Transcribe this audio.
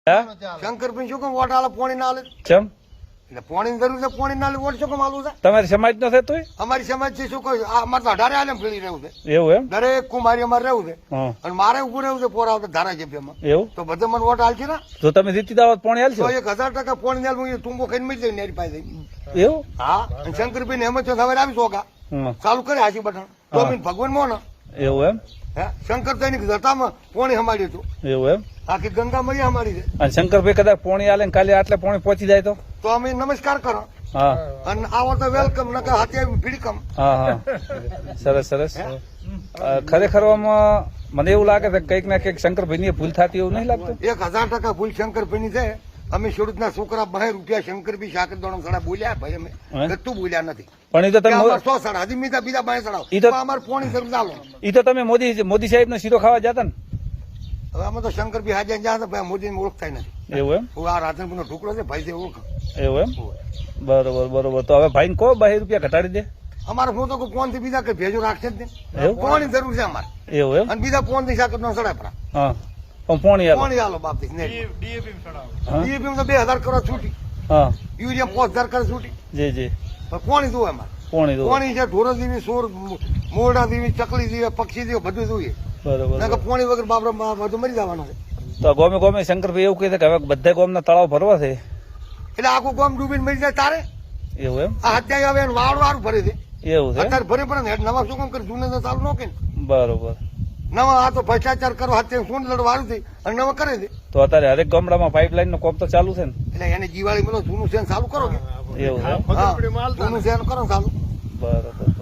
શંકરભાઈ શું કેમ વોટ આલે પોણી ના આલે ચમ એટલે પોણી જરૂર છે પોણી ના આલે વોટ શું કેમ આલવું છે તમારી સમાજ નો થતો અમારી સમાજ છે શું કહ્યું અમારે તો 18 આલમ ફેરી રહ્યું છે એવું એમ દરેક કુમારી અમારે રહેવું છે હા અને મારે ઉભું રહેવું છે પોરા આવતા ધારાસભ્યમાં એવું તો બધે મને વોટ આલશે ને જો તમે જીતી દાવત પોણી તો હાલશો 1000% પોણી ને આલવું ટુંબો ખાઈને મરી જાય નેરી પાસે એવું હા અને શંકરભાઈ ને એમ જ હવે આવી શોકા હમ. ચાલુ કરે હાસી બટન તો હા. અમીન ભગવાન મોને એવું એમ હે શંકરભાઈ ની જતામાં પોણી હમાડ્યું હતું એવું એમ આખી ગંગા મૈયા હમાડી છે અને શંકરભાઈ કદાચ પોણી આલે ને કાલે આટલે પોણી પહોંચી જાય તો અમે નમસ્કાર કરો હા અને આવો તો વેલકમ નકર હાથે ભીડકમ હા હા સરસ સરસ ખરેખર આમાં મને એવું લાગે છે કંઈક ના કંઈક શંકરભાઈ ની ભૂલ થતી એવું નહીં લાગતું 1000% ભૂલ શંકરભાઈ ની છે અમે ખેડૂતના છોકરા 12 રૂપિયા શંકરભાઈ સાકર દોડમ સડા બોલ્યા ભાઈ અમે ગતું બોલ્યા નથી પણ એ તો તમે અમારે 100 સડા હજી મીઠા બીજા 12 સડાવ ઈ તો- તો અમારે પોણી જરૂર ચાલો ઈ તો તમે મોદી સાહેબ નો શીરો ખાવા જતા ને હવે અમે તો શંકરભાઈ હાજર જ્યાં હતા ભાઈ મોદી ઓળખતા નથી એવું એમ હું આ રાધનપુર નો ટુકડો છે ભાઈ ઓળખ એવું એમ બરોબર બરોબર તો હવે ભાઈ ને કહો 2 રૂપિયા ઘટાડી દે અમારે હું તો ફોન થી બીજા કઈ ભેજો રાખશે જ નહીં એવું? પોણી જરૂર છે અમારે એવું એમ અને બીજા ફોન થી સાકર નો સડાય પરા હા પણ પોણી આલો પોણી આલો બાપ હા. ડીએપી તો 2000 કરો છૂટી હા યુરિયા 5000 કરો છૂટી જી જી પણ પોણી જોવે અમારે પોણી દો પોણી છે ઢોરો જેવી સોર મોરડા જેવી ચકલી જેવી પક્ષી જેવી બધું જોઈએ બરોબર નકર પોણી વગર બાપરા બધું મરી જવાનું છે તો ગોમે ગોમે શંકરભાઈ એવું કહે છે કે હવે બધા ગોમના તળાવ ભરવા છે એટલે આખું ગામ ડૂબીને મરી જાય તારે એવું એમ આ હત્યા હવે વાળ વાળું ભરે છે એવું છે અત્યારે ભરે પડે ને હેઠ નવા શું કામ કરે જૂને તો ચાલુ ન કે બરોબર નવા આ તો ભ્રષ્ટાચાર કરો હત્યા શું લડ વાળું થઈ અને નવા કરે છે તો અત્યારે હરેક ગામડામાં પાઇપલાઇન નું કામ તો ચાલુ છે ને એટલે એને દિવાળી માં જૂનું છે ચાલુ કરો કે એવું છે હા જૂનું છે કરો ચાલુ બરોબર